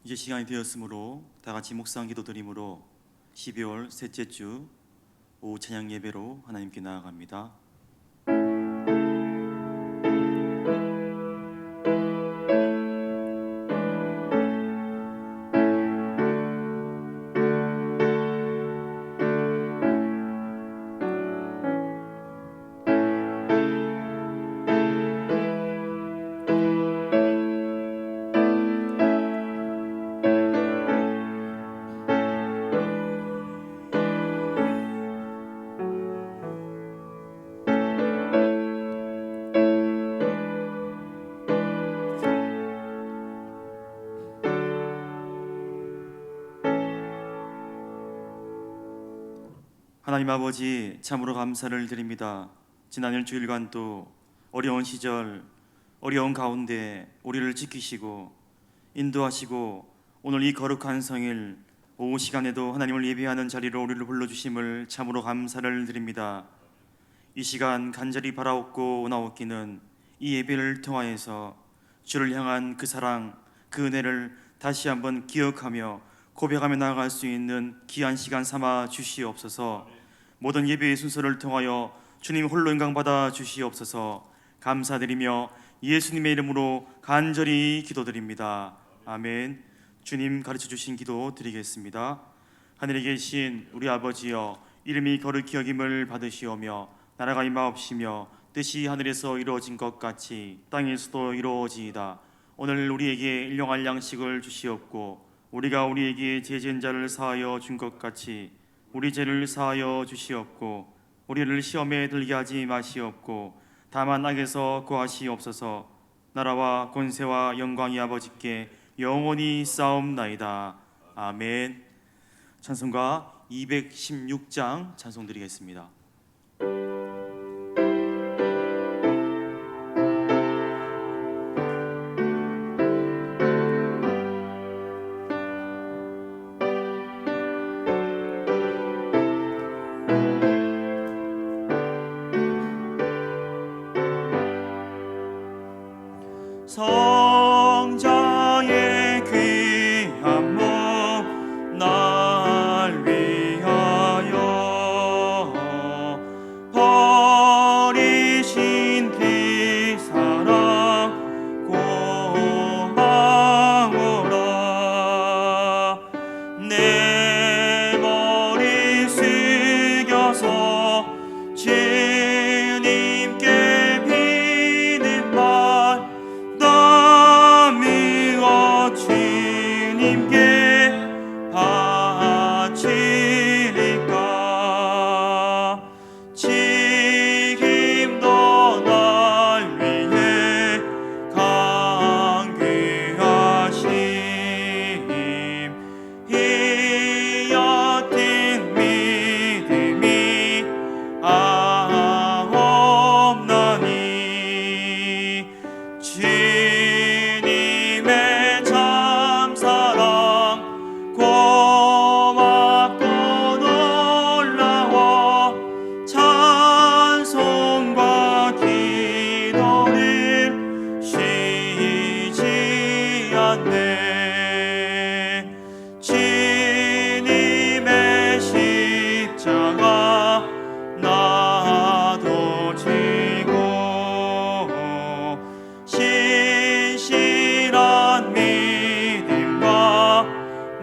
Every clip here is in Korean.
이제 시간이 되었으므로 다 같이 묵상 기도드림으로 12월 셋째 주 오후 찬양 예배로 하나님께 나아갑니다. 하나님 아버지, 참으로 감사를 드립니다. 지난 일주일간 또 어려운 시절, 어려운 가운데 우리를 지키시고 인도하시고 오늘 이 거룩한 성일 오후 시간에도 하나님을 예배하는 자리로 우리를 불러주심을 참으로 감사를 드립니다. 이 시간 간절히 바라옵고 나옵기는 이 예배를 통하여서 주를 향한 그 사랑, 그 은혜를 다시 한번 기억하며 고백하며 나아갈 수 있는 귀한 시간 삼아 주시옵소서. 모든 예배의 순서를 통하여 주님 홀로 영광받아 주시옵소서. 감사드리며 예수님의 이름으로 간절히 기도드립니다. 아멘. 주님 가르쳐 주신 기도 드리겠습니다. 하늘에 계신 우리 아버지여, 이름이 거룩히 여김을 받으시오며 나라가 임하옵시며 뜻이 하늘에서 이루어진 것 같이 땅에서도 이루어지이다. 오늘 우리에게 일용할 양식을 주시옵고 우리가 우리에게 죄진 자를 사하여 준 것 같이 우리 죄를 사하여 주시옵고 우리를 시험에 들게 하지 마시옵고 다만 악에서 구하시옵소서. 나라와 권세와 영광이 아버지께 영원히 싸움나이다. 아멘. 찬송가 216장 찬송드리겠습니다. 성자의 귀한 몸 날 위하여 버리신 그 사랑 고마워라. 내 머리 숙여서 주님께 비는 말 주님께 바치리까. 지금도 날 위해 간구하심 이 옅은 믿음이 없나니. 주님의 참사랑 고맙고 놀라워 찬송과 기도를 쉬지 않네. 주님의 십자가 나도 지고 신실한 믿음과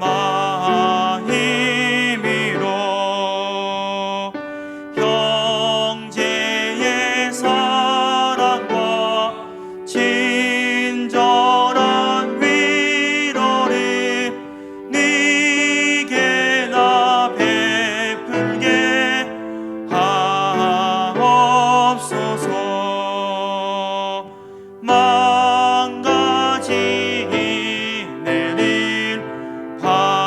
마음으로 형제의 사랑과 친절한 위로를 네게 나 베풀게 하옵소서. 망가진 은혜를 받았으니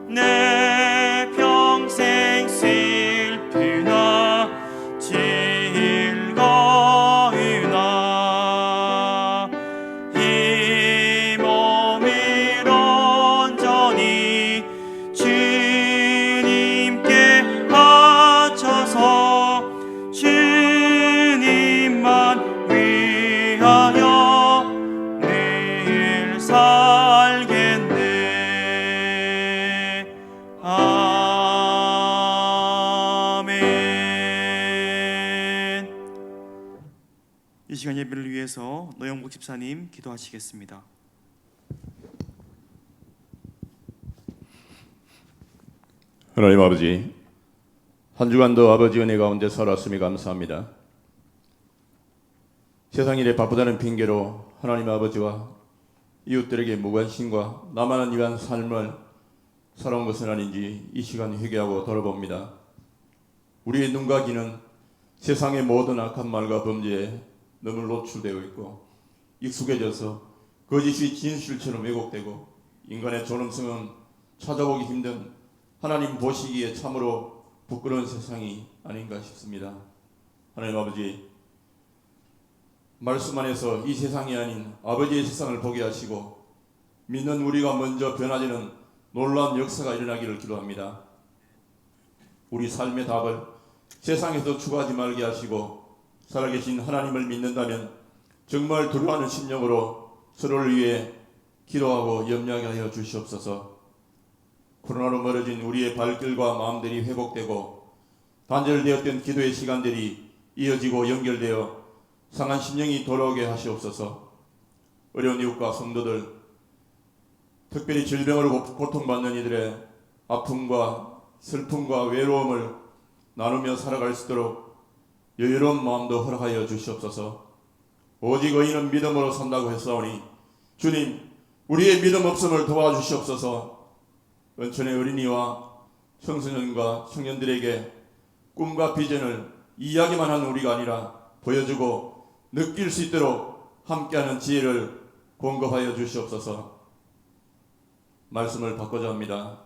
내 평생 슬프나 즐거우나 이 몸을 온전히 주님께 바쳐서 주 이 시간 예배를 위해서 노영복 집사님 기도하시겠습니다. 하나님 아버지, 한 주간도 아버지 은혜 가운데 살았음이 감사합니다. 세상 일에 바쁘다는 핑계로 하나님 아버지와 이웃들에게 무관심과 나만을 위한 삶을 살아온 것은 아닌지 이 시간 회개하고 돌아봅니다. 우리의 눈과 귀는 세상의 모든 악한 말과 범죄에 너무 노출되어 있고 익숙해져서 거짓이 진실처럼 왜곡되고 인간의 존엄성은 찾아보기 힘든 하나님 보시기에 참으로 부끄러운 세상이 아닌가 싶습니다. 하나님 아버지, 말씀 안에서 이 세상이 아닌 아버지의 세상을 보게 하시고 믿는 우리가 먼저 변화되는 놀라운 역사가 일어나기를 기도합니다. 우리 삶의 답을 세상에서 추구하지 말게 하시고 살아계신 하나님을 믿는다면 정말 두려워하는 심령으로 서로를 위해 기도하고 염려하게 하여 주시옵소서. 코로나로 멀어진 우리의 발길과 마음들이 회복되고 단절되었던 기도의 시간들이 이어지고 연결되어 상한 심령이 돌아오게 하시옵소서. 어려운 이웃과 성도들, 특별히 질병으로 고통받는 이들의 아픔과 슬픔과 외로움을 나누며 살아갈 수 있도록 여유로운 마음도 허락하여 주시옵소서. 오직 의인은 믿음으로 산다고 했사오니 주님, 우리의 믿음 없음을 도와주시옵소서. 은천의 어린이와 청소년과 청년들에게 꿈과 비전을 이야기만 하는 우리가 아니라 보여주고 느낄 수 있도록 함께하는 지혜를 공급하여 주시옵소서. 말씀을 받고자 합니다.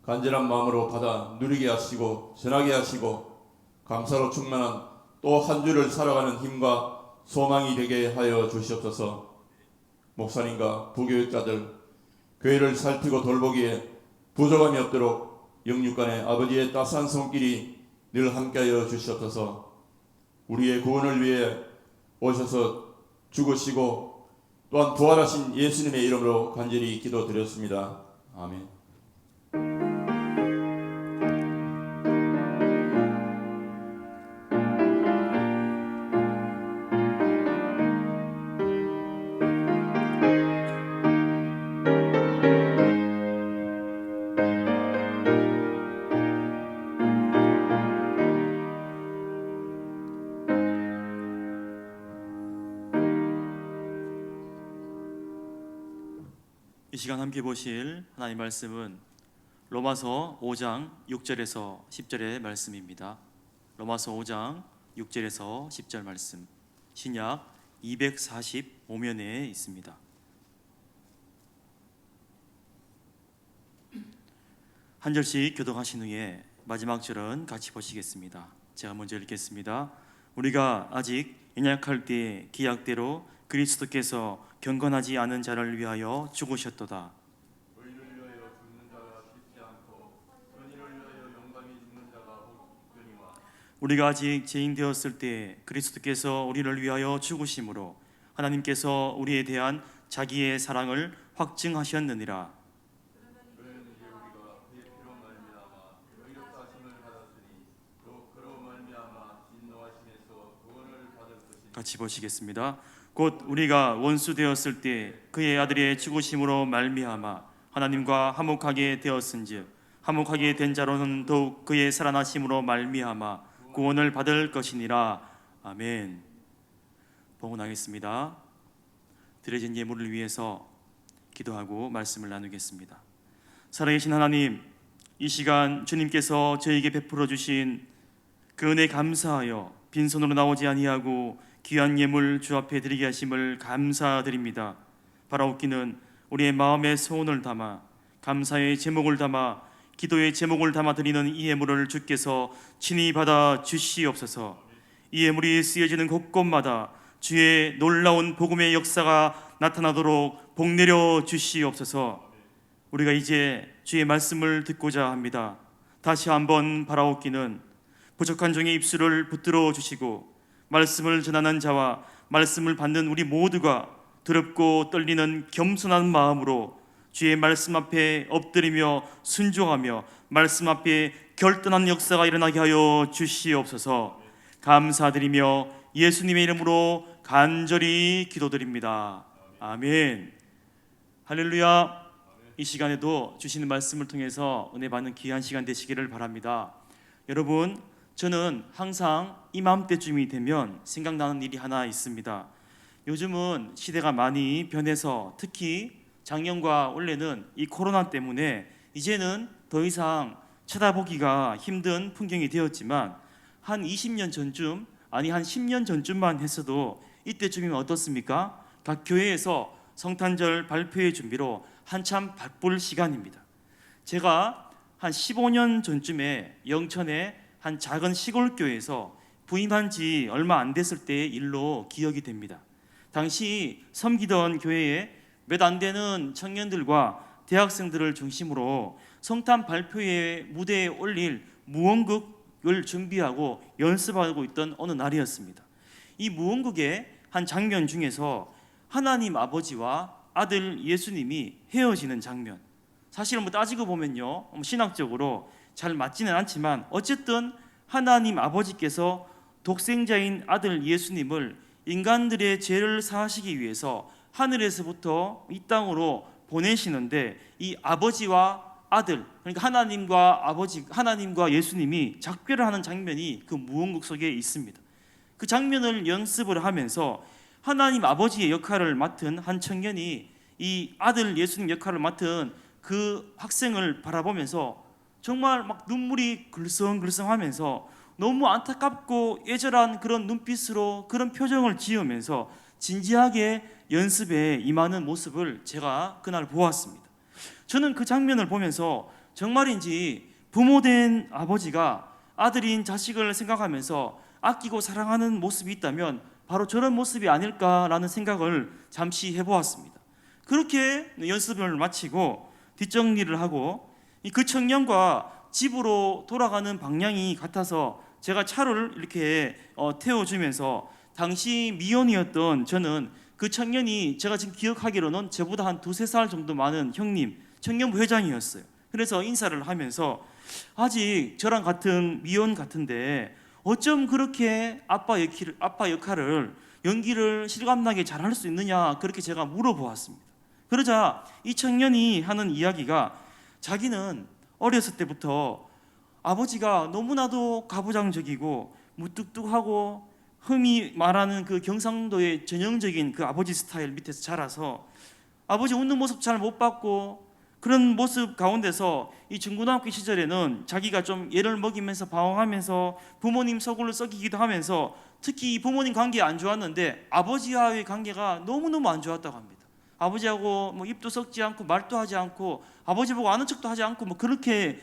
간절한 마음으로 받아 누리게 하시고 전하게 하시고 감사로 충만한 또 한 주를 살아가는 힘과 소망이 되게 하여 주시옵소서. 목사님과 부교육자들, 교회를 살피고 돌보기에 부족함이 없도록 영육간의 아버지의 따스한 손길이 늘 함께하여 주시옵소서. 우리의 구원을 위해 오셔서 죽으시고 또한 부활하신 예수님의 이름으로 간절히 기도드렸습니다. 아멘. 이 시간 함께 보실 하나님 말씀은 로마서 5장 6절에서 10절의 말씀입니다. 로마서 5장 6절에서 10절 말씀, 신약 245면에 있습니다. 한 절씩 교독하신 후에 마지막 절은 같이 보시겠습니다. 제가 먼저 읽겠습니다. 우리가 아직 연약할 때에 기약대로 그리스도께서 경건하지 않은 자를 위하여 죽으셨도다. 의인을 위하여 죽는 자가 쉽지 않고 선인을 위하여 영광이 죽는 자가 복되니와. 우리가 아직 죄인 되었을 때 그리스도께서 우리를 위하여 죽으심으로 하나님께서 우리에 대한 자기의 사랑을 확증하셨느니라. 그는 이제 우리가 그의 피로 말미암아 의롭다심을 받았으니 또 그로 말미암아 진노하심에서 구원을 받을 것이니. 같이 보시겠습니다. 곧 우리가 원수 되었을 때 그의 아들의 죽으심으로 말미암아 하나님과 화목하게 되었은즉 화목하게 된 자로는 더욱 그의 살아나심으로 말미암아 구원을 받을 것이니라. 아멘. 봉헌하겠습니다. 드려진 예물을 위해서 기도하고 말씀을 나누겠습니다. 살아계신 하나님, 이 시간 주님께서 저에게 베풀어 주신 그 은혜 감사하여 빈손으로 나오지 아니하고 귀한 예물 주 앞에 드리게 하심을 감사드립니다. 바라옵기는 우리의 마음의 소원을 담아 감사의 제목을 담아 기도의 제목을 담아 드리는 이 예물을 주께서 친히 받아 주시옵소서. 이 예물이 쓰여지는 곳곳마다 주의 놀라운 복음의 역사가 나타나도록 복 내려 주시옵소서. 우리가 이제 주의 말씀을 듣고자 합니다. 다시 한번 바라옵기는 부족한 종의 입술을 붙들어 주시고 말씀을 전하는 자와 말씀을 받는 우리 모두가 두렵고 떨리는 겸손한 마음으로 주의 말씀 앞에 엎드리며 순종하며 말씀 앞에 결단한 역사가 일어나게 하여 주시옵소서. 감사드리며 예수님의 이름으로 간절히 기도드립니다. 아멘. 할렐루야. 이 시간에도 주시는 말씀을 통해서 은혜 받는 귀한 시간 되시기를 바랍니다. 여러분, 저는 항상 이맘때쯤이 되면 생각나는 일이 하나 있습니다. 요즘은 시대가 많이 변해서 특히 작년과 올해는 이 코로나 때문에 이제는 더 이상 쳐다보기가 힘든 풍경이 되었지만 한 20년 전쯤, 아니 한 10년 전쯤만 했어도 이때쯤이면 어떻습니까? 각 교회에서 성탄절 발표회 준비로 한참 바쁠 시간입니다. 제가 한 15년 전쯤에 영천의 한 작은 시골 교회에서 부임한 지 얼마 안 됐을 때의 일로 기억이 됩니다. 당시 섬기던 교회에 몇 안 되는 청년들과 대학생들을 중심으로 성탄 발표회 무대에 올릴 무언극을 준비하고 연습하고 있던 어느 날이었습니다. 이 무언극의 한 장면 중에서 하나님 아버지와 아들 예수님이 헤어지는 장면, 사실은 따지고 보면요, 신학적으로 잘 맞지는 않지만 어쨌든 하나님 아버지께서 독생자인 아들 예수님을 인간들의 죄를 사하시기 위해서 하늘에서부터 이 땅으로 보내시는데, 이 아버지와 아들, 그러니까 하나님과 예수님이 작별을 하는 장면이 그 무언극 속에 있습니다. 그 장면을 연습을 하면서 하나님 아버지의 역할을 맡은 한 청년이 이 아들 예수님 역할을 맡은 그 학생을 바라보면서 정말 막 눈물이 글썽글썽하면서 너무 안타깝고 애절한 그런 눈빛으로 그런 표정을 지으면서 진지하게 연습에 임하는 모습을 제가 그날 보았습니다. 저는 그 장면을 보면서 정말인지 부모된 아버지가 아들인 자식을 생각하면서 아끼고 사랑하는 모습이 있다면 바로 저런 모습이 아닐까라는 생각을 잠시 해보았습니다. 그렇게 연습을 마치고 뒷정리를 하고 그 청년과 집으로 돌아가는 방향이 같아서 제가 차를 이렇게 태워주면서 당시 미혼이었던 저는 그 청년이 제가 지금 기억하기로는 저보다 한 2-3살 정도 많은 형님, 청년부 회장이었어요. 그래서 인사를 하면서 아직 저랑 같은 미혼 같은데 어쩜 그렇게 아빠 역할을 연기를 실감나게 잘할 수 있느냐, 그렇게 제가 물어보았습니다. 그러자 이 청년이 하는 이야기가 자기는 어렸을 때부터 아버지가 너무나도 가부장적이고 무뚝뚝하고 흔히 말하는 그 경상도의 전형적인 그 아버지 스타일 밑에서 자라서 아버지 웃는 모습 잘 못 봤고, 그런 모습 가운데서 이 중고등학교 시절에는 자기가 좀 애를 먹이면서 방황하면서 부모님 속을 썩이기도 하면서 특히 이 부모님 관계 안 좋았는데 아버지와의 관계가 너무너무 안 좋았다고 합니다. 아버지하고 입도 썩지 않고 말도 하지 않고 아버지 보고 아는 척도 하지 않고 그렇게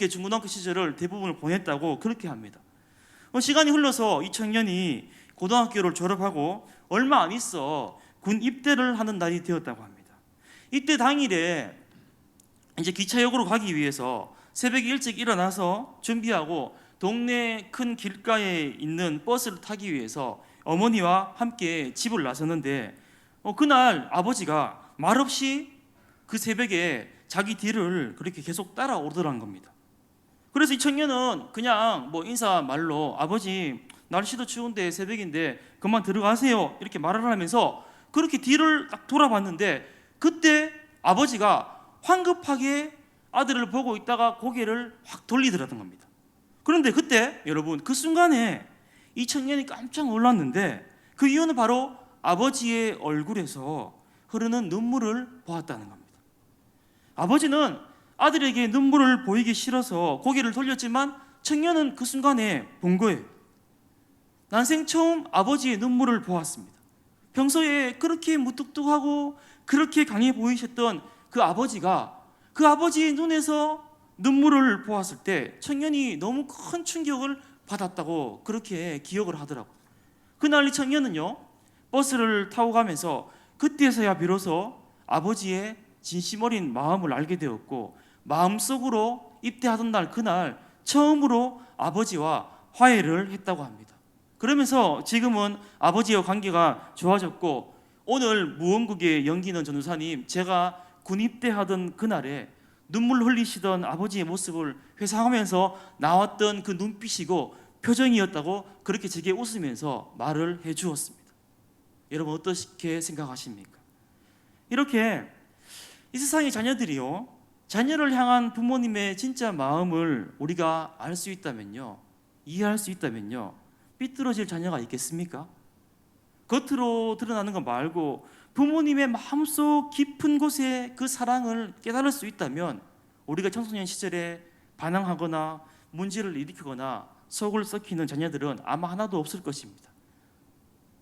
중고등학교 시절을 대부분을 보냈다고 그렇게 합니다. 시간이 흘러서 이 청년이 고등학교를 졸업하고 얼마 안 있어 군 입대를 하는 날이 되었다고 합니다. 이때 당일에 이제 기차역으로 가기 위해서 새벽에 일찍 일어나서 준비하고 동네 큰 길가에 있는 버스를 타기 위해서 어머니와 함께 집을 나섰는데 그날 아버지가 말없이 그 새벽에 자기 뒤를 그렇게 계속 따라오더란 겁니다. 그래서 이 청년은 그냥 인사 말로 아버지 날씨도 추운데 새벽인데 그만 들어가세요 이렇게 말을 하면서 그렇게 뒤를 딱 돌아봤는데 그때 아버지가 황급하게 아들을 보고 있다가 고개를 확 돌리더라던 겁니다. 그런데 그때 여러분 그 순간에 이 청년이 깜짝 놀랐는데 그 이유는 바로 아버지의 얼굴에서 흐르는 눈물을 보았다는 겁니다. 아버지는 아들에게 눈물을 보이기 싫어서 고개를 돌렸지만 청년은 그 순간에 본 거예요. 난생 처음 아버지의 눈물을 보았습니다. 평소에 그렇게 무뚝뚝하고 그렇게 강해 보이셨던 그 아버지가 그 아버지의 눈에서 눈물을 보았을 때 청년이 너무 큰 충격을 받았다고 그렇게 기억을 하더라고요. 그날 이 청년은요 버스를 타고 가면서 그때서야 비로소 아버지의 진심 어린 마음을 알게 되었고 마음속으로 입대하던 날 그날 처음으로 아버지와 화해를 했다고 합니다. 그러면서 지금은 아버지와 관계가 좋아졌고 오늘 무언국에 연기는 전도사님, 제가 군 입대하던 그날에 눈물 흘리시던 아버지의 모습을 회상하면서 나왔던 그 눈빛이고 표정이었다고 그렇게 제게 웃으면서 말을 해주었습니다. 여러분 어떻게 생각하십니까? 이렇게 이 세상의 자녀들이요, 자녀를 향한 부모님의 진짜 마음을 우리가 알 수 있다면요, 이해할 수 있다면요, 삐뚤어질 자녀가 있겠습니까? 겉으로 드러나는 거 말고 부모님의 마음속 깊은 곳에 그 사랑을 깨달을 수 있다면 우리가 청소년 시절에 반항하거나 문제를 일으키거나 속을 썩히는 자녀들은 아마 하나도 없을 것입니다.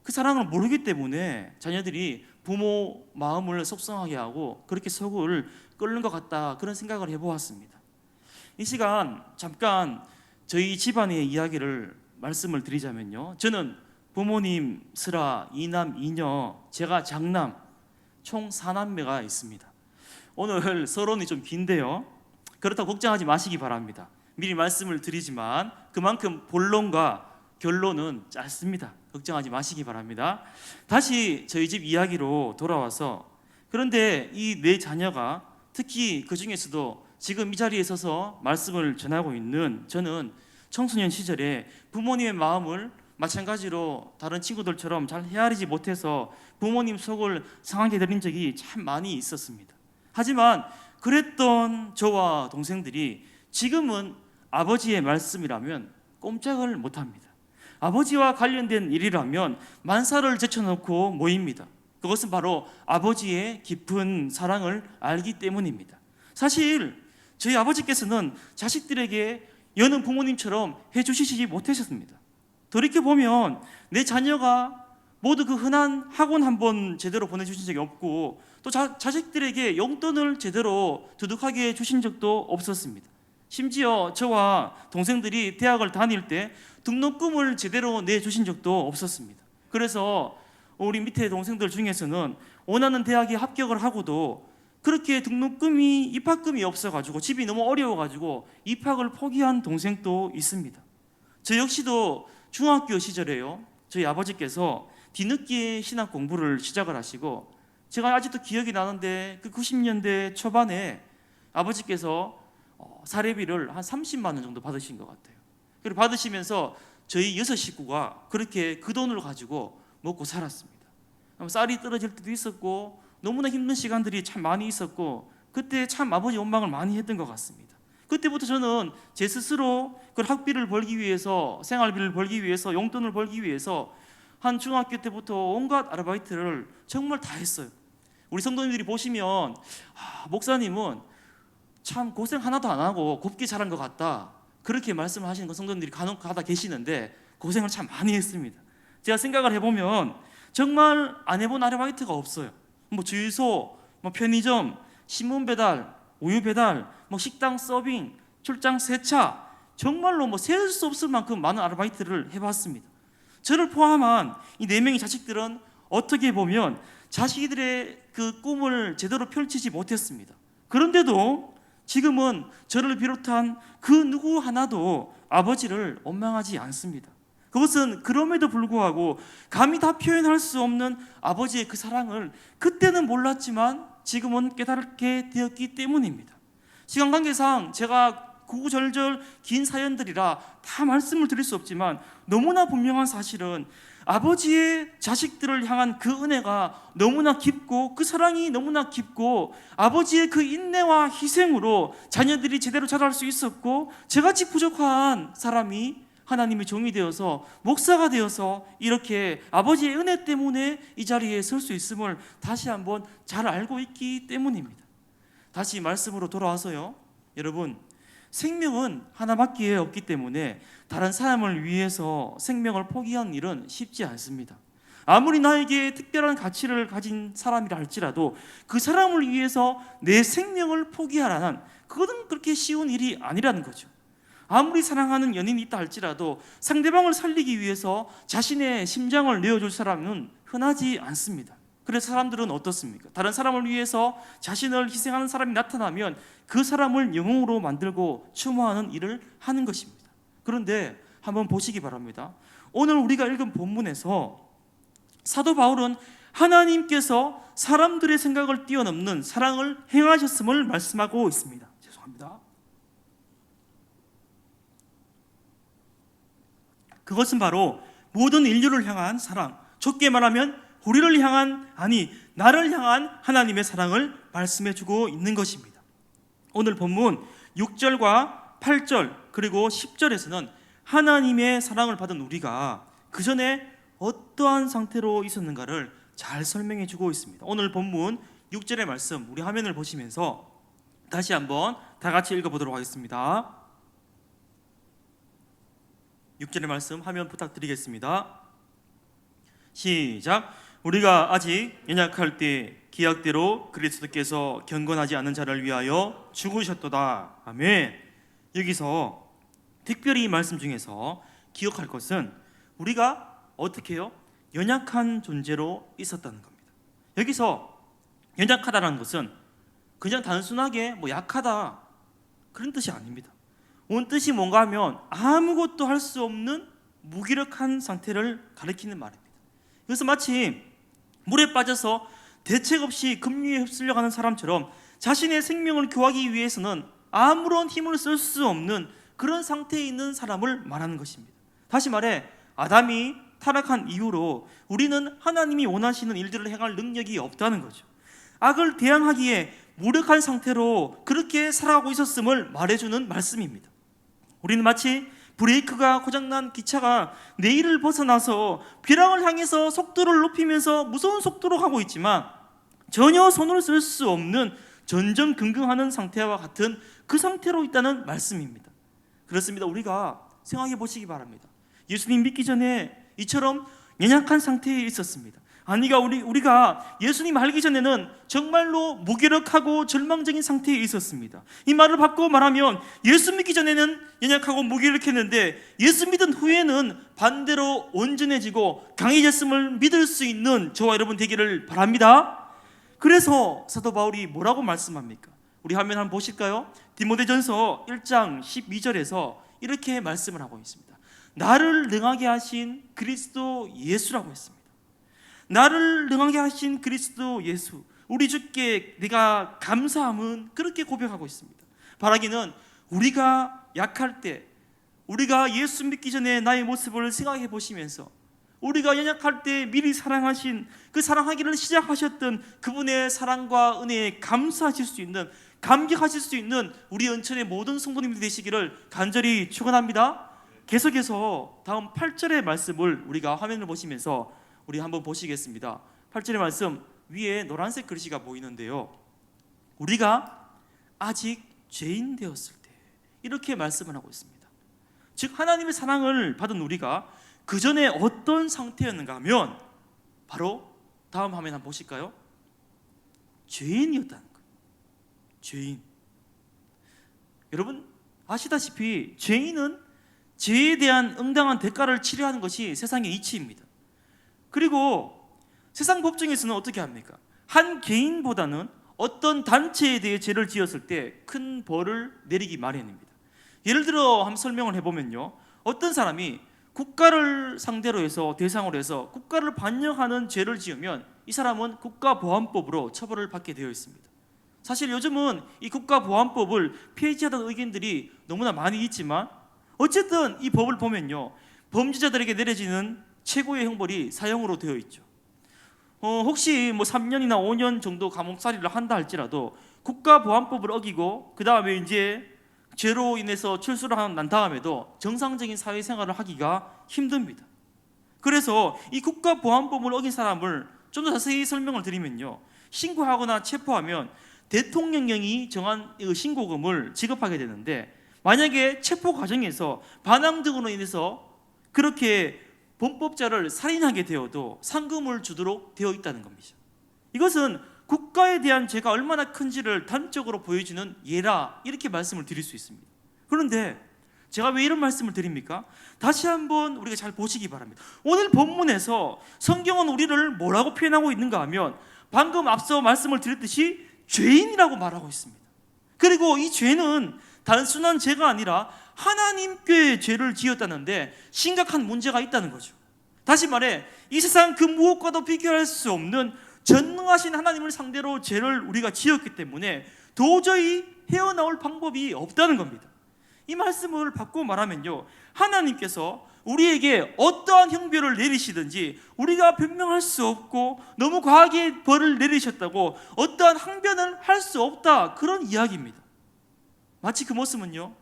그 사랑을 모르기 때문에 자녀들이 부모 마음을 속상하게 하고 그렇게 속을 끓는 것 같다, 그런 생각을 해보았습니다. 이 시간 잠깐 저희 집안의 이야기를 말씀을 드리자면요, 저는 부모님 슬아 2남 2녀, 제가 장남, 총 4남매가 있습니다. 오늘 서론이 좀 긴데요, 그렇다고 걱정하지 마시기 바랍니다. 미리 말씀을 드리지만 그만큼 본론과 결론은 짧습니다. 걱정하지 마시기 바랍니다. 다시 저희 집 이야기로 돌아와서, 그런데 이 네 자녀가, 특히 그 중에서도 지금 이 자리에 서서 말씀을 전하고 있는 저는 청소년 시절에 부모님의 마음을 마찬가지로 다른 친구들처럼 잘 헤아리지 못해서 부모님 속을 상하게 드린 적이 참 많이 있었습니다. 하지만 그랬던 저와 동생들이 지금은 아버지의 말씀이라면 꼼짝을 못합니다. 아버지와 관련된 일이라면 만사를 제쳐놓고 모입니다. 그것은 바로 아버지의 깊은 사랑을 알기 때문입니다. 사실 저희 아버지께서는 자식들에게 여는 부모님처럼 해주시지 못하셨습니다. 돌이켜보면 내 자녀가 모두 그 흔한 학원 한번 제대로 보내주신 적이 없고, 또 자식들에게 용돈을 제대로 두둑하게 주신 적도 없었습니다. 심지어 저와 동생들이 대학을 다닐 때 등록금을 제대로 내주신 적도 없었습니다. 그래서 우리 밑에 동생들 중에서는 원하는 대학에 합격을 하고도 그렇게 등록금이, 입학금이 없어가지고 집이 너무 어려워가지고 입학을 포기한 동생도 있습니다. 저 역시도 중학교 시절에요, 저희 아버지께서 뒤늦게 신학 공부를 시작을 하시고, 제가 아직도 기억이 나는데 그 90년대 초반에 아버지께서 사례비를 한 30만 원 정도 받으신 것 같아요. 그리고 받으시면서 저희 6 식구가 그렇게 그 돈을 가지고 먹고 살았습니다. 쌀이 떨어질 때도 있었고 너무나 힘든 시간들이 참 많이 있었고, 그때 참 아버지 원망을 많이 했던 것 같습니다. 그때부터 저는 제 스스로 그 학비를 벌기 위해서, 생활비를 벌기 위해서, 용돈을 벌기 위해서 한 중학교 때부터 온갖 아르바이트를 정말 다 했어요. 우리 성도님들이 보시면 목사님은 참 고생 하나도 안 하고 곱게 자란 것 같다, 그렇게 말씀을 하시는 성도님들이 간혹 가다 계시는데 고생을 참 많이 했습니다. 제가 생각을 해보면 정말 안 해본 아르바이트가 없어요. 뭐 주유소, 뭐 편의점, 신문 배달, 우유 배달, 뭐 식당 서빙, 출장 세차, 정말로 뭐 셀 수 없을 만큼 많은 아르바이트를 해봤습니다. 저를 포함한 이 4명의 자식들은 어떻게 보면 자식들의 그 꿈을 제대로 펼치지 못했습니다. 그런데도 지금은 저를 비롯한 그 누구 하나도 아버지를 원망하지 않습니다. 그것은 그럼에도 불구하고 감히 다 표현할 수 없는 아버지의 그 사랑을 그때는 몰랐지만 지금은 깨닫게 되었기 때문입니다. 시간 관계상 제가 구구절절 긴 사연들이라 다 말씀을 드릴 수 없지만 너무나 분명한 사실은 아버지의 자식들을 향한 그 은혜가 너무나 깊고 그 사랑이 너무나 깊고 아버지의 그 인내와 희생으로 자녀들이 제대로 자랄 수 있었고, 저같이 부족한 사람이 하나님의 종이 되어서 목사가 되어서 이렇게 아버지의 은혜 때문에 이 자리에 설 수 있음을 다시 한번 잘 알고 있기 때문입니다. 다시 말씀으로 돌아와서요, 여러분, 생명은 하나밖에 없기 때문에 다른 사람을 위해서 생명을 포기하는 일은 쉽지 않습니다. 아무리 나에게 특별한 가치를 가진 사람이라 할지라도 그 사람을 위해서 내 생명을 포기하라는, 그것은 그렇게 쉬운 일이 아니라는 거죠. 아무리 사랑하는 연인이 있다 할지라도 상대방을 살리기 위해서 자신의 심장을 내어줄 사람은 흔하지 않습니다. 그래서 사람들은 어떻습니까? 다른 사람을 위해서 자신을 희생하는 사람이 나타나면 그 사람을 영웅으로 만들고 추모하는 일을 하는 것입니다. 그런데 한번 보시기 바랍니다. 오늘 우리가 읽은 본문에서 사도 바울은 하나님께서 사람들의 생각을 뛰어넘는 사랑을 행하셨음을 말씀하고 있습니다. 죄송합니다. 그것은 바로 모든 인류를 향한 사랑, 좁게 말하면 우리를 향한, 아니 나를 향한 하나님의 사랑을 말씀해주고 있는 것입니다. 오늘 본문 6절과 8절 그리고 10절에서는 하나님의 사랑을 받은 우리가 그 전에 어떠한 상태로 있었는가를 잘 설명해주고 있습니다. 오늘 본문 6절의 말씀 우리 화면을 보시면서 다시 한번 다 같이 읽어보도록 하겠습니다. 6절의 말씀 화면 부탁드리겠습니다. 시작. 우리가 아직 연약할 때 기약대로 그리스도께서 경건하지 않은 자를 위하여 죽으셨도다. 아멘. 여기서 특별히 이 말씀 중에서 기억할 것은 우리가 어떻게 해요? 연약한 존재로 있었다는 겁니다. 여기서 연약하다는 것은 그냥 단순하게 약하다 그런 뜻이 아닙니다. 온 뜻이 뭔가 하면 아무것도 할 수 없는 무기력한 상태를 가리키는 말입니다. 그래서 마치 물에 빠져서 대책 없이 급류에 휩쓸려가는 사람처럼 자신의 생명을 구하기 위해서는 아무런 힘을 쓸 수 없는 그런 상태에 있는 사람을 말하는 것입니다. 다시 말해 아담이 타락한 이후로 우리는 하나님이 원하시는 일들을 행할 능력이 없다는 거죠. 악을 대항하기에 무력한 상태로 그렇게 살아가고 있었음을 말해주는 말씀입니다. 우리는 마치 브레이크가 고장난 기차가 레일을 벗어나서 벼랑을 향해서 속도를 높이면서 무서운 속도로 가고 있지만 전혀 손을 쓸 수 없는 전전긍긍하는 상태와 같은 그 상태로 있다는 말씀입니다. 그렇습니다. 우리가 생각해 보시기 바랍니다. 예수님 믿기 전에 이처럼 연약한 상태에 있었습니다. 아니가 우리가 예수님 알기 전에는 정말로 무기력하고 절망적인 상태에 있었습니다. 이 말을 바꿔 말하면 예수 믿기 전에는 연약하고 무기력했는데 예수 믿은 후에는 반대로 온전해지고 강해졌음을 믿을 수 있는 저와 여러분 되기를 바랍니다. 그래서 사도 바울이 뭐라고 말씀합니까? 우리 화면 한번 보실까요? 디모데전서 1장 12절에서 이렇게 말씀을 하고 있습니다. 나를 능하게 하신 그리스도 예수라고 했습니다. 나를 능하게 하신 그리스도 예수, 우리 주께 내가 감사함은 그렇게 고백하고 있습니다. 바라기는 우리가 약할 때, 우리가 예수 믿기 전에 나의 모습을 생각해 보시면서 우리가 연약할 때 미리 사랑하신 그 사랑하기를 시작하셨던 그분의 사랑과 은혜에 감사하실 수 있는, 감격하실 수 있는 우리 은천의 모든 성도님들 되시기를 간절히 축원합니다. 계속해서 다음 8절의 말씀을 우리가 화면을 보시면서 우리 한번 보시겠습니다. 8절의 말씀 위에 노란색 글씨가 보이는데요, 우리가 아직 죄인 되었을 때 이렇게 말씀을 하고 있습니다. 즉 하나님의 사랑을 받은 우리가 그 전에 어떤 상태였는가 하면 바로 다음 화면 한번 보실까요? 죄인이었다는 거예요. 죄인. 여러분 아시다시피 죄인은 죄에 대한 응당한 대가를 치료하는 것이 세상의 이치입니다. 그리고 세상 법정에서는 어떻게 합니까? 한 개인보다는 어떤 단체에 대해 죄를 지었을 때 큰 벌을 내리기 마련입니다. 예를 들어 한번 설명을 해보면요, 어떤 사람이 국가를 상대로 해서 대상으로 해서 국가를 반역하는 죄를 지으면 이 사람은 국가보안법으로 처벌을 받게 되어 있습니다. 사실 요즘은 이 국가보안법을 폐지하다는 의견들이 너무나 많이 있지만 어쨌든 이 법을 보면요, 범죄자들에게 내려지는 최고의 형벌이 사형으로 되어 있죠. 혹시 3년이나 5년 정도 감옥살이를 한다 할지라도 국가보안법을 어기고 그 다음에 이제 죄로 인해서 출소를 난 다음에도 정상적인 사회생활을 하기가 힘듭니다. 그래서 이 국가보안법을 어긴 사람을 좀 더 자세히 설명을 드리면요, 신고하거나 체포하면 대통령령이 정한 신고금을 지급하게 되는데 만약에 체포 과정에서 반항 등으로 인해서 그렇게 범법자를 살인하게 되어도 상금을 주도록 되어 있다는 겁니다. 이것은 국가에 대한 죄가 얼마나 큰지를 단적으로 보여주는 예라, 이렇게 말씀을 드릴 수 있습니다. 그런데 제가 왜 이런 말씀을 드립니까? 다시 한번 우리가 잘 보시기 바랍니다. 오늘 본문에서 성경은 우리를 뭐라고 표현하고 있는가 하면 방금 앞서 말씀을 드렸듯이 죄인이라고 말하고 있습니다. 그리고 이 죄는 단순한 죄가 아니라 하나님께 죄를 지었다는데 심각한 문제가 있다는 거죠. 다시 말해 이 세상 그 무엇과도 비교할 수 없는 전능하신 하나님을 상대로 죄를 우리가 지었기 때문에 도저히 헤어나올 방법이 없다는 겁니다. 이 말씀을 바꾸고 말하면요, 하나님께서 우리에게 어떠한 형벌을 내리시든지 우리가 변명할 수 없고 너무 과하게 벌을 내리셨다고 어떠한 항변을 할 수 없다, 그런 이야기입니다. 마치 그 모습은요,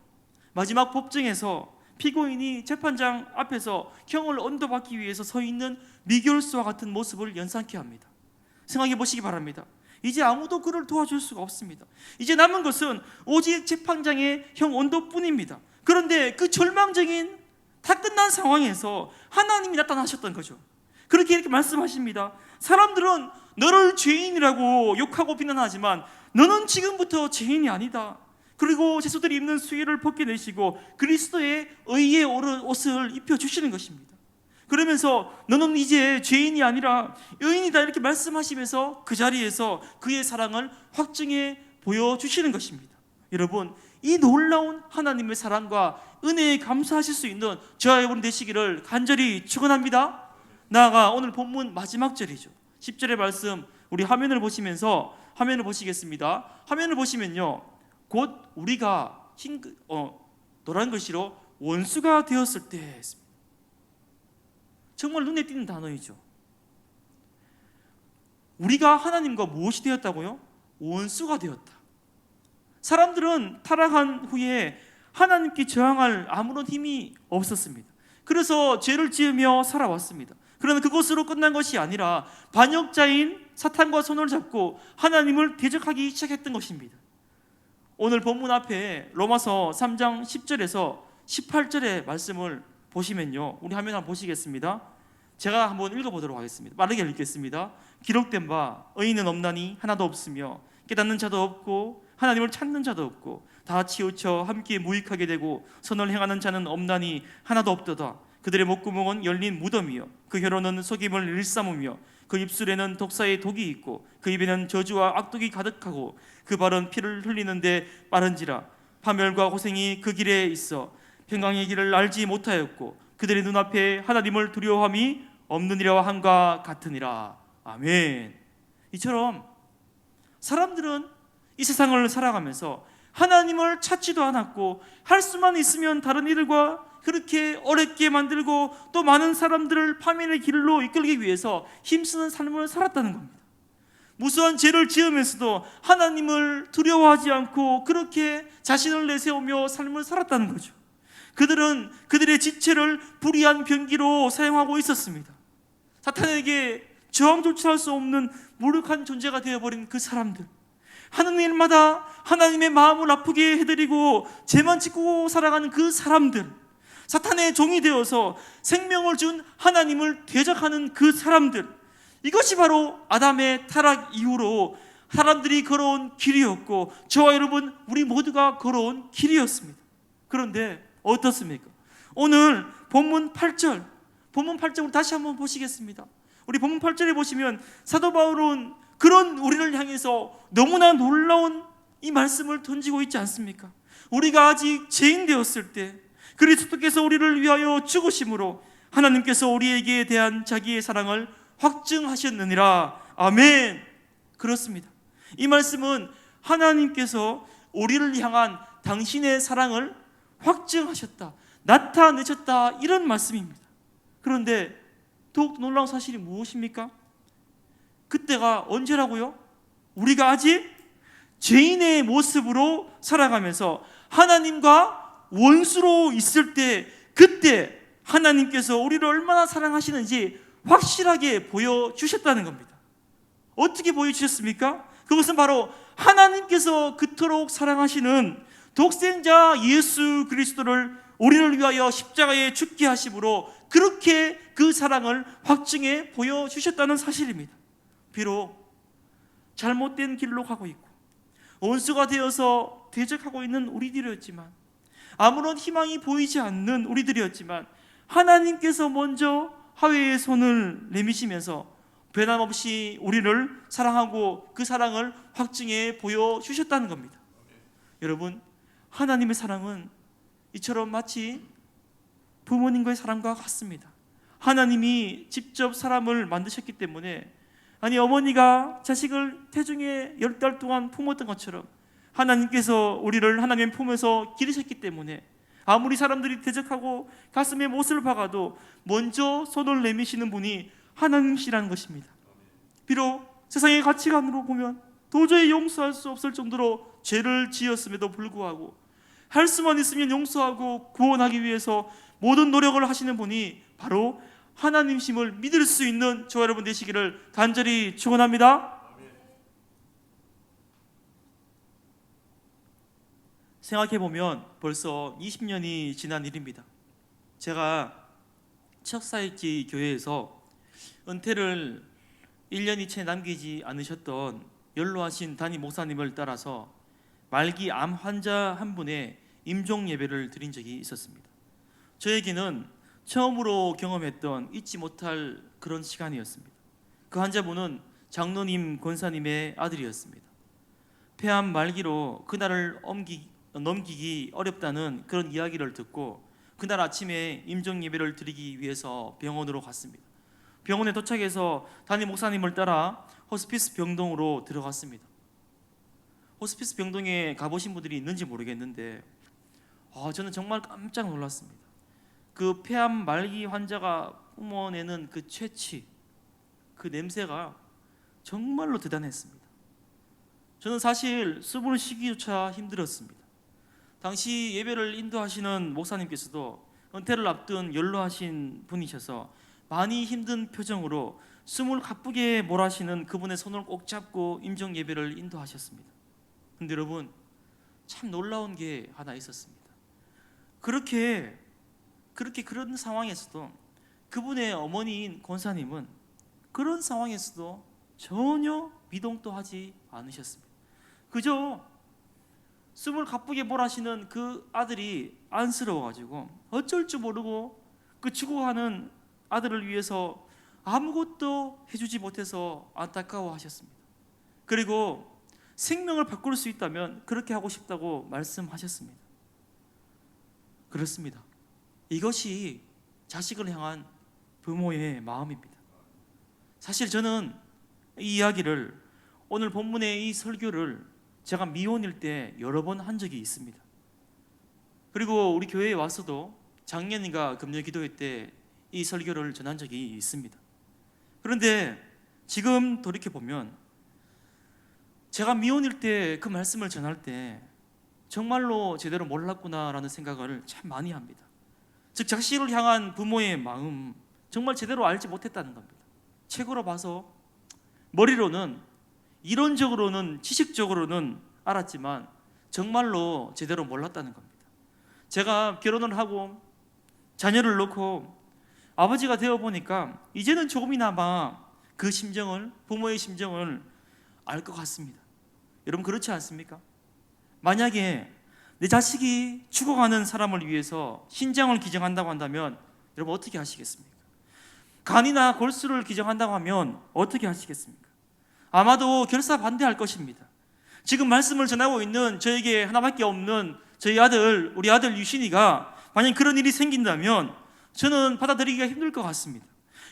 마지막 법정에서 피고인이 재판장 앞에서 형을 언도받기 위해서 서 있는 미결수와 같은 모습을 연상케 합니다. 생각해 보시기 바랍니다. 이제 아무도 그를 도와줄 수가 없습니다. 이제 남은 것은 오직 재판장의 형 언도뿐입니다. 그런데 그 절망적인 다 끝난 상황에서 하나님이 나타나셨던 거죠. 그렇게 이렇게 말씀하십니다. 사람들은 너를 죄인이라고 욕하고 비난하지만 너는 지금부터 죄인이 아니다. 그리고 제수들이 입는 수의를 벗겨내시고 그리스도의 의에 오른 옷을 입혀주시는 것입니다. 그러면서 너는 이제 죄인이 아니라 의인이다, 이렇게 말씀하시면서 그 자리에서 그의 사랑을 확증해 보여주시는 것입니다. 여러분, 이 놀라운 하나님의 사랑과 은혜에 감사하실 수 있는 저와 여러분 되시기를 간절히 축원합니다. 나아가 오늘 본문 마지막 절이죠. 10절의 말씀, 우리 화면을 보시면서 화면을 보시겠습니다. 화면을 보시면요, 곧 우리가 노란 글씨로 원수가 되었을 때 했습니다. 정말 눈에 띄는 단어이죠. 우리가 하나님과 무엇이 되었다고요? 원수가 되었다. 사람들은 타락한 후에 하나님께 저항할 아무런 힘이 없었습니다. 그래서 죄를 지으며 살아왔습니다. 그러나 그것으로 끝난 것이 아니라 반역자인 사탄과 손을 잡고 하나님을 대적하기 시작했던 것입니다. 오늘 본문 앞에 로마서 3장 10절에서 18절의 말씀을 보시면요, 우리 화면 한번 보시겠습니다. 제가 한번 읽어보도록 하겠습니다. 빠르게 읽겠습니다. 기록된 바 의인은 없나니 하나도 없으며 깨닫는 자도 없고 하나님을 찾는 자도 없고 다 치우쳐 함께 무익하게 되고 선을 행하는 자는 없나니 하나도 없도다. 그들의 목구멍은 열린 무덤이요 그 혀로는 속임을 일삼으며 그 입술에는 독사의 독이 있고 그 입에는 저주와 악독이 가득하고 그 발은 피를 흘리는데 빠른지라. 파멸과 고생이 그 길에 있어 평강의 길을 알지 못하였고 그들의 눈앞에 하나님을 두려워함이 없느니라 함과 같으니라. 아멘. 이처럼 사람들은 이 세상을 살아가면서 하나님을 찾지도 않았고 할 수만 있으면 다른 이들과 그렇게 어렵게 만들고 또 많은 사람들을 파멸의 길로 이끌기 위해서 힘쓰는 삶을 살았다는 겁니다. 무수한 죄를 지으면서도 하나님을 두려워하지 않고 그렇게 자신을 내세우며 삶을 살았다는 거죠. 그들은 그들의 지체를 불의한 병기로 사용하고 있었습니다. 사탄에게 저항조차 할 수 없는 무력한 존재가 되어버린 그 사람들, 하는 일마다 하나님의 마음을 아프게 해드리고 죄만 짓고 살아가는 그 사람들, 사탄의 종이 되어서 생명을 준 하나님을 대적하는 그 사람들, 이것이 바로 아담의 타락 이후로 사람들이 걸어온 길이었고 저와 여러분 우리 모두가 걸어온 길이었습니다. 그런데 어떻습니까? 오늘 본문 8절 우리 다시 한번 보시겠습니다. 우리 본문 8절에 보시면 사도 바울은 그런 우리를 향해서 너무나 놀라운 이 말씀을 던지고 있지 않습니까? 우리가 아직 죄인 되었을 때 그리스도께서 우리를 위하여 죽으심으로 하나님께서 우리에게 대한 자기의 사랑을 확증하셨느니라. 아멘. 그렇습니다. 이 말씀은 하나님께서 우리를 향한 당신의 사랑을 확증하셨다, 나타내셨다, 이런 말씀입니다. 그런데 더욱 놀라운 사실이 무엇입니까? 그때가 언제라고요? 우리가 아직 죄인의 모습으로 살아가면서 하나님과 원수로 있을 때, 그때 하나님께서 우리를 얼마나 사랑하시는지 확실하게 보여주셨다는 겁니다. 어떻게 보여주셨습니까? 그것은 바로 하나님께서 그토록 사랑하시는 독생자 예수 그리스도를 우리를 위하여 십자가에 죽게 하심으로 그렇게 그 사랑을 확증해 보여주셨다는 사실입니다. 비록 잘못된 길로 가고 있고 원수가 되어서 대적하고 있는 우리들이었지만, 아무런 희망이 보이지 않는 우리들이었지만 하나님께서 먼저 화해의 손을 내미시면서 변함없이 우리를 사랑하고 그 사랑을 확증해 보여주셨다는 겁니다. 여러분, 하나님의 사랑은 이처럼 마치 부모님과의 사랑과 같습니다. 하나님이 직접 사람을 만드셨기 때문에, 아니 어머니가 자식을 태중에 10달 동안 품었던 것처럼 하나님께서 우리를 하나님의 품에서 기르셨기 때문에 아무리 사람들이 대적하고 가슴에 못을 박아도 먼저 손을 내미시는 분이 하나님이시라는 것입니다. 비록 세상의 가치관으로 보면 도저히 용서할 수 없을 정도로 죄를 지었음에도 불구하고 할 수만 있으면 용서하고 구원하기 위해서 모든 노력을 하시는 분이 바로 하나님심을 믿을 수 있는 저와 여러분 되시기를 간절히 축원합니다. 생각해보면 벌써 20년이 지난 일입니다. 제가 척사일지 교회에서 은퇴를 1년이 채 남기지 않으셨던 연로하신 담임 목사님을 따라서 말기 암 환자 한 분의 임종 예배를 드린 적이 있었습니다. 저에게는 처음으로 경험했던 잊지 못할 그런 시간이었습니다. 그 환자분은 장로님 권사님의 아들이었습니다. 폐암 말기로 그날을 넘기기 어렵다는 그런 이야기를 듣고 그날 아침에 임종 예배를 드리기 위해서 병원으로 갔습니다. 병원에 도착해서 담임 목사님을 따라 호스피스 병동으로 들어갔습니다. 호스피스 병동에 가보신 분들이 있는지 모르겠는데 저는 정말 깜짝 놀랐습니다. 그 폐암 말기 환자가 뿜어내는 그 채취, 그 냄새가 정말로 대단했습니다. 저는 사실 숨을 쉬기조차 힘들었습니다. 당시 예배를 인도하시는 목사님께서도 은퇴를 앞둔 연로하신 분이셔서 많이 힘든 표정으로 숨을 가쁘게 몰아쉬는 그분의 손을 꼭 잡고 임종 예배를 인도하셨습니다. 근데 여러분, 참 놀라운 게 하나 있었습니다. 그런 상황에서도 그분의 어머니인 권사님은 그런 상황에서도 전혀 미동도 하지 않으셨습니다. 그저 숨을 가쁘게 몰아쉬는 그 아들이 안쓰러워가지고 어쩔 줄 모르고 그 죽어가는 아들을 위해서 아무것도 해주지 못해서 안타까워하셨습니다. 그리고 생명을 바꿀 수 있다면 그렇게 하고 싶다고 말씀하셨습니다. 그렇습니다. 이것이 자식을 향한 부모의 마음입니다. 사실 저는 이 이야기를 오늘 본문의 이 설교를 제가 미혼일 때 여러 번 한 적이 있습니다. 그리고 우리 교회에 와서도 작년인가 금요 기도회 때 이 설교를 전한 적이 있습니다. 그런데 지금 돌이켜보면 제가 미혼일 때 그 말씀을 전할 때 정말로 제대로 몰랐구나라는 생각을 참 많이 합니다. 즉 자식을 향한 부모의 마음 정말 제대로 알지 못했다는 겁니다. 책으로 봐서 머리로는 이론적으로는 지식적으로는 알았지만 정말로 제대로 몰랐다는 겁니다. 제가 결혼을 하고 자녀를 놓고 아버지가 되어 보니까 이제는 조금이나마 그 심정을, 부모의 심정을 알 것 같습니다. 여러분 그렇지 않습니까? 만약에 내 자식이 죽어가는 사람을 위해서 신장을 기증한다고 한다면 여러분 어떻게 하시겠습니까? 간이나 골수를 기증한다고 하면 어떻게 하시겠습니까? 아마도 결사 반대할 것입니다. 지금 말씀을 전하고 있는 저에게 하나밖에 없는 저희 아들, 우리 아들 유신이가 만약 그런 일이 생긴다면 저는 받아들이기가 힘들 것 같습니다.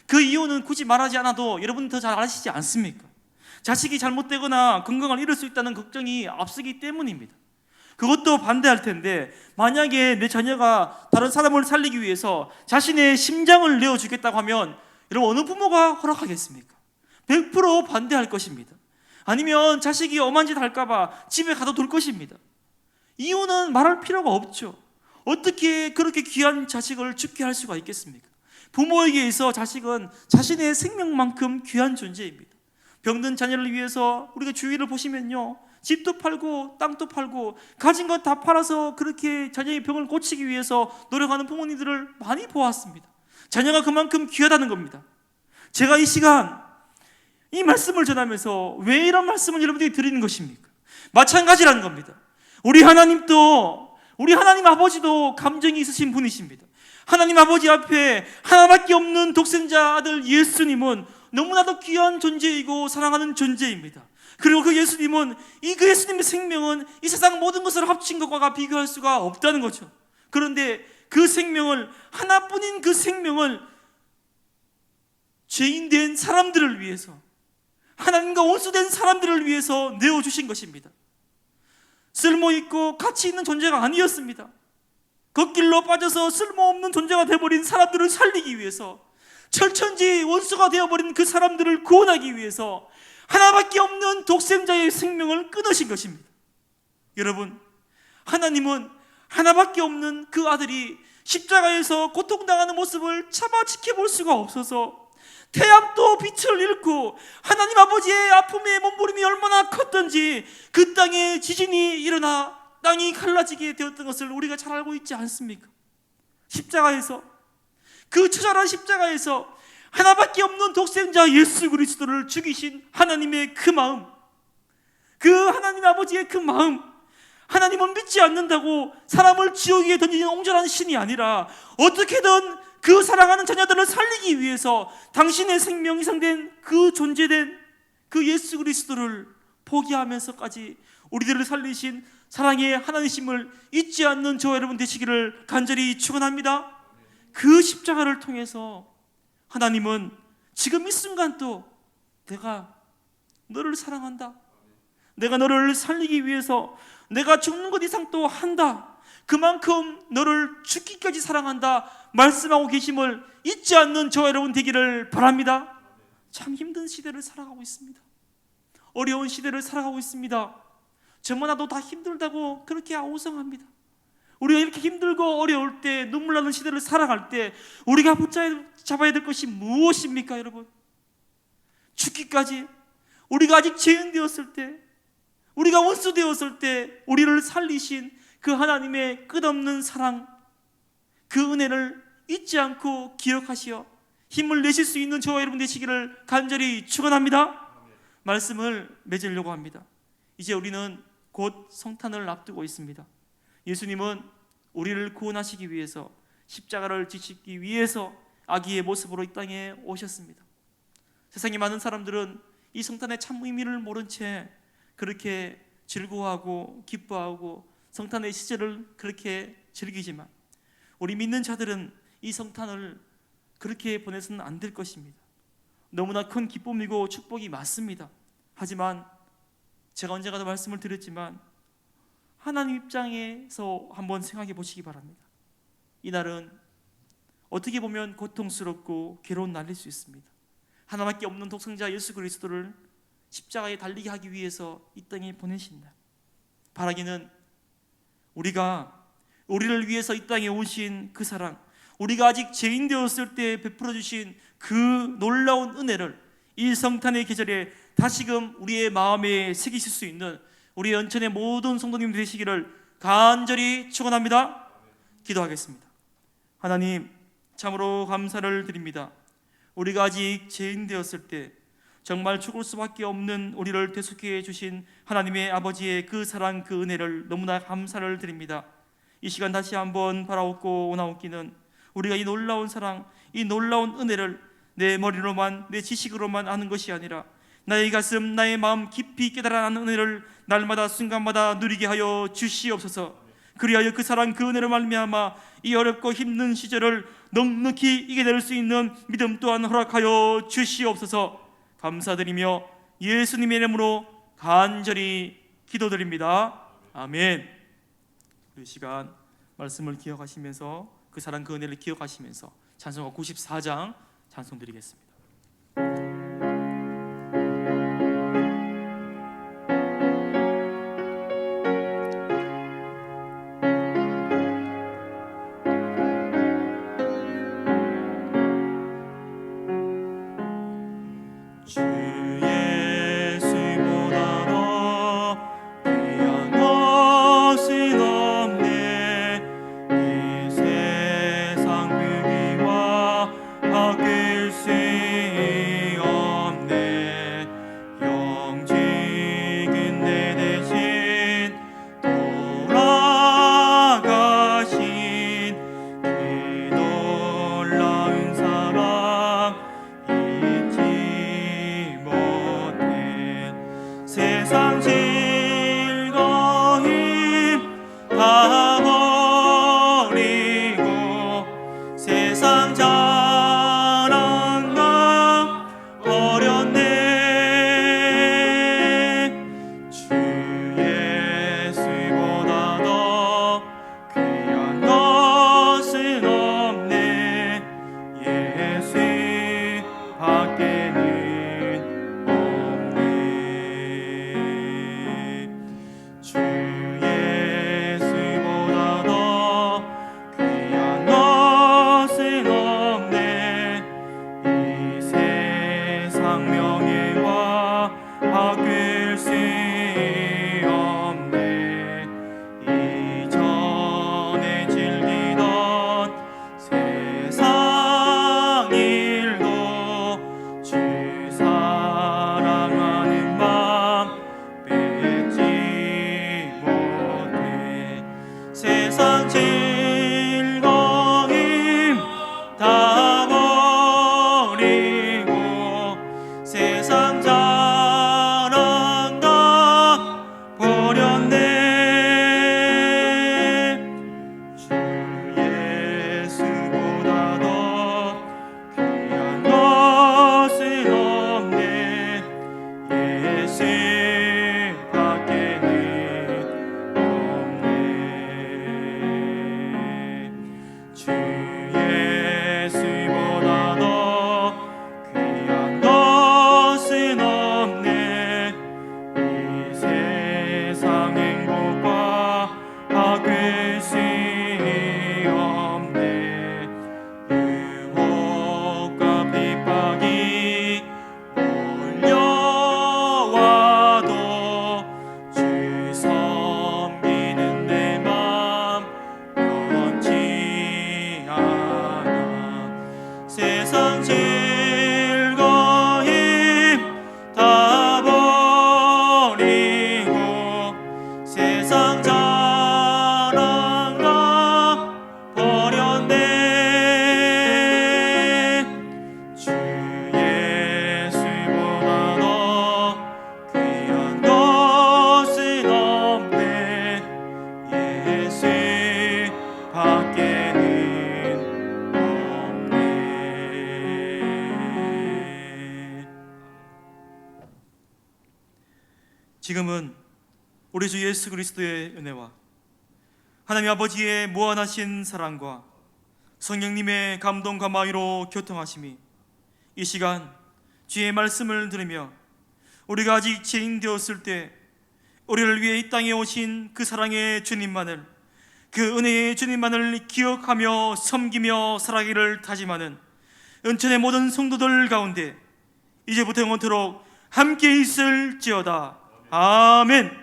그 이유는 굳이 말하지 않아도 여러분 더 잘 아시지 않습니까? 자식이 잘못되거나 건강을 잃을 수 있다는 걱정이 앞서기 때문입니다. 그것도 반대할 텐데 만약에 내 자녀가 다른 사람을 살리기 위해서 자신의 심장을 내어주겠다고 하면 여러분 어느 부모가 허락하겠습니까? 100% 반대할 것입니다. 아니면 자식이 엄한 짓 할까 봐 집에 가둬둘 것입니다. 이유는 말할 필요가 없죠. 어떻게 그렇게 귀한 자식을 죽게 할 수가 있겠습니까? 부모에게 있어 자식은 자신의 생명만큼 귀한 존재입니다. 병든 자녀를 위해서 우리가 주위를 보시면요, 집도 팔고 땅도 팔고 가진 것 다 팔아서 그렇게 자녀의 병을 고치기 위해서 노력하는 부모님들을 많이 보았습니다. 자녀가 그만큼 귀하다는 겁니다. 제가 이 시간 이 말씀을 전하면서 왜 이런 말씀을 여러분들이 드리는 것입니까? 마찬가지라는 겁니다. 우리 하나님 아버지도 감정이 있으신 분이십니다. 하나님 아버지 앞에 하나밖에 없는 독생자 아들 예수님은 너무나도 귀한 존재이고 사랑하는 존재입니다. 그리고 그 예수님은 그 예수님의 생명은 이 세상 모든 것을 합친 것과 비교할 수가 없다는 거죠. 그런데 그 생명을, 하나뿐인 그 생명을 죄인된 사람들을 위해서, 하나님과 원수된 사람들을 위해서 내어주신 것입니다. 쓸모있고 가치 있는 존재가 아니었습니다. 걷길로 빠져서 쓸모없는 존재가 되어버린 사람들을 살리기 위해서, 철천지 원수가 되어버린 그 사람들을 구원하기 위해서 하나밖에 없는 독생자의 생명을 끊으신 것입니다. 여러분, 하나님은 하나밖에 없는 그 아들이 십자가에서 고통당하는 모습을 차마 지켜볼 수가 없어서 태양도 빛을 잃고 하나님 아버지의 아픔의 몸부림이 얼마나 컸던지 그 땅에 지진이 일어나 땅이 갈라지게 되었던 것을 우리가 잘 알고 있지 않습니까? 십자가에서, 그 처절한 십자가에서 하나밖에 없는 독생자 예수 그리스도를 죽이신 하나님의 그 마음, 그 하나님 아버지의 그 마음, 하나님은 믿지 않는다고 사람을 지옥에 던지는 옹졸한 신이 아니라 어떻게든 그 사랑하는 자녀들을 살리기 위해서 당신의 생명 이상된 그 존재된 그 예수 그리스도를 포기하면서까지 우리들을 살리신 사랑의 하나님심을 잊지 않는 저와 여러분 되시기를 간절히 축원합니다. 그 십자가를 통해서 하나님은 지금 이 순간도 내가 너를 사랑한다, 내가 너를 살리기 위해서 내가 죽는 것 이상 또 한다, 그만큼 너를 죽기까지 사랑한다 말씀하고 계심을 잊지 않는 저와 여러분 되기를 바랍니다. 참 힘든 시대를 살아가고 있습니다. 어려운 시대를 살아가고 있습니다. 저만 나도 다 힘들다고 그렇게 아우성합니다. 우리가 이렇게 힘들고 어려울 때, 눈물 나는 시대를 살아갈 때 우리가 붙잡아야 될 것이 무엇입니까? 여러분, 죽기까지, 우리가 아직 죄인 되었을 때, 우리가 원수 되었을 때 우리를 살리신 그 하나님의 끝없는 사랑, 그 은혜를 잊지 않고 기억하시어 힘을 내실 수 있는 저와 여러분 되시기를 간절히 축원합니다. 말씀을 맺으려고 합니다. 이제 우리는 곧 성탄을 앞두고 있습니다. 예수님은 우리를 구원하시기 위해서, 십자가를 지시기 위해서 아기의 모습으로 이 땅에 오셨습니다. 세상에 많은 사람들은 이 성탄의 참 의미를 모른 채 그렇게 즐거워하고 기뻐하고 성탄의 시절을 그렇게 즐기지만 우리 믿는 자들은 이 성탄을 그렇게 보내서는 안 될 것입니다. 너무나 큰 기쁨이고 축복이 맞습니다. 하지만 제가 언젠가도 말씀을 드렸지만 하나님 입장에서 한번 생각해 보시기 바랍니다. 이날은 어떻게 보면 고통스럽고 괴로운 날일 수 있습니다. 하나밖에 없는 독생자 예수 그리스도를 십자가에 달리게 하기 위해서 이 땅에 보내신 날, 바라기는 우리가 우리를 위해서 이 땅에 오신 그 사랑, 우리가 아직 죄인 되었을 때 베풀어 주신 그 놀라운 은혜를 이 성탄의 계절에 다시금 우리의 마음에 새기실 수 있는 우리 연천의 모든 성도님 되시기를 간절히 축원합니다. 기도하겠습니다. 하나님, 참으로 감사를 드립니다. 우리가 아직 죄인 되었을 때 정말 죽을 수밖에 없는 우리를 되찾게 주신 하나님의 아버지의 그 사랑, 그 은혜를 너무나 감사를 드립니다. 이 시간 다시 한번 바라옵고 원하옵기는 우리가 이 놀라운 사랑, 이 놀라운 은혜를 내 머리로만, 내 지식으로만 아는 것이 아니라 나의 가슴, 나의 마음 깊이 깨달아가는 은혜를 날마다 순간마다 누리게 하여 주시옵소서. 그리하여 그 사랑, 그 은혜로 말미암아 이 어렵고 힘든 시절을 넉넉히 이겨낼 수 있는 믿음 또한 허락하여 주시옵소서. 감사드리며 예수님의 이름으로 간절히 기도드립니다. 아멘. 이 시간 말씀을 기억하시면서 그 사랑, 그 은혜를 기억하시면서 찬송가 94장 찬송 드리겠습니다. 세상 즐거움 다 버리고 세상 자랑감 버렸네. 주 예수보다 더 귀한 것 지금은 우리 주 예수 그리스도의 은혜와 하나님 아버지의 무한하신 사랑과 성령님의 감동과 마위로 교통하심이 이 시간 주의 말씀을 들으며 우리가 아직 죄인 되었을 때 우리를 위해 이 땅에 오신 그 사랑의 주님만을, 그 은혜의 주님만을 기억하며 섬기며 살아가기를 다짐하는 은천의 모든 성도들 가운데 이제부터 영원토록 함께 있을지어다. 아멘.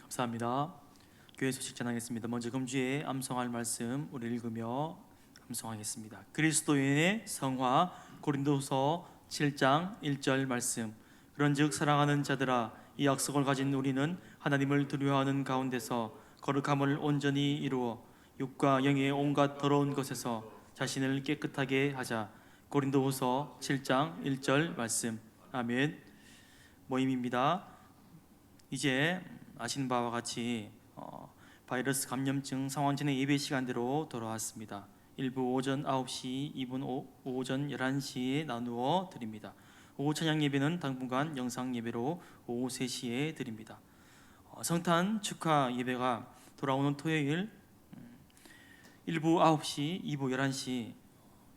감사합니다. 교회 소식 전하겠습니다. 먼저 금주에 암송할 말씀 우리 읽으며 암송하겠습니다. 그리스도인의 성화, 고린도서 7장 1절 말씀. 그런즉 사랑하는 자들아, 이 약속을 가진 우리는 하나님을 두려워하는 가운데서 거룩함을 온전히 이루어 육과 영의 온갖 더러운 것에서 자신을 깨끗하게 하자. 고린도후서 7장 1절 말씀. 아멘. 모임입니다. 이제 아시는 바와 같이 바이러스 감염증 상황전의 예배 시간대로 돌아왔습니다. 1부 오전 9시, 2부 오전 11시에 나누어 드립니다. 오후 찬양 예배는 당분간 영상 예배로 오후 3시에 드립니다. 성탄 축하 예배가 돌아오는 토요일 1부 9시, 2부 11시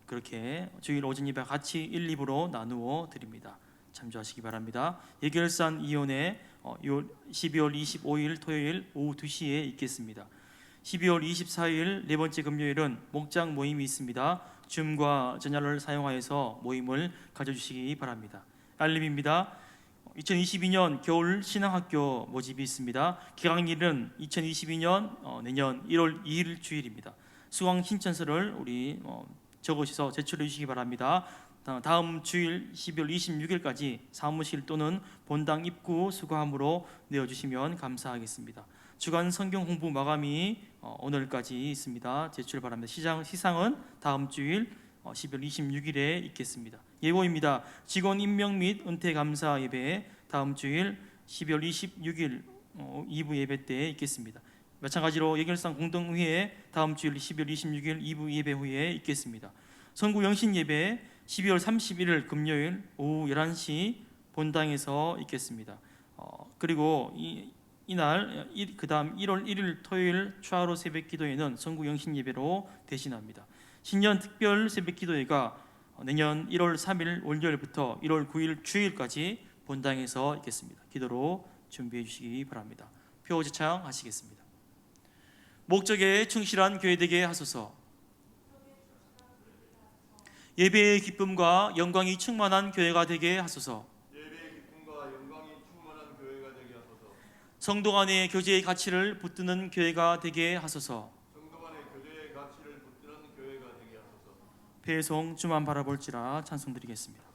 그렇게 주일 오전 예배 같이 1, 2부로 나누어 드립니다. 참조하시기 바랍니다. 예결산 이혼회 12월 25일 토요일 오후 2시에 있겠습니다. 12월 24일 네 번째 금요일은 목장 모임이 있습니다. 줌과 전야를 사용하여서 모임을 가져주시기 바랍니다. 알림입니다. 2022년 겨울 신앙학교 모집이 있습니다. 기강일은 2022년 내년 1월 2일 주일입니다. 수강 신청서를 우리 적으셔서 제출해 주시기 바랍니다. 다음 주일 12월 26일까지 사무실 또는 본당 입구 수거함으로 내어주시면 감사하겠습니다. 주간 성경 공부 마감이 오늘까지 있습니다. 제출 바랍니다. 시상은 다음 주일 12월 26일에 있겠습니다. 예고입니다. 직원 임명 및 은퇴 감사 예배 다음 주일 12월 26일 2부 예배 때 있겠습니다. 마찬가지로 예결산 공동회의 다음 주일 12월 26일 2부 예배 후에 있겠습니다. 선구 영신 예배 12월 31일 금요일 오후 11시 본당에서 있겠습니다. 그리고 이날 그다음 1월 1일 토요일 추하로 새벽 기도회는 선구 영신 예배로 대신합니다. 신년 특별 새벽 기도회가 내년 1월 3일 월요일부터 1월 9일 주일까지 본당에서 있겠습니다. 기도로 준비해 주시기 바랍니다. 표 제창하시겠습니다. 목적에 충실한 교회 되게 하소서. 예배의 기쁨과 영광이 충만한 교회가 되게 하소서. 예배의 기쁨과 영광이 충만한 교회가 되게 하소서. 성도 간의 교제의 가치를 붙드는 교회가 되게 하소서. 성도 간의 교제의 가치를 붙드는 교회가 되게 하소서. 배송 주만 바라볼지라 찬송드리겠습니다.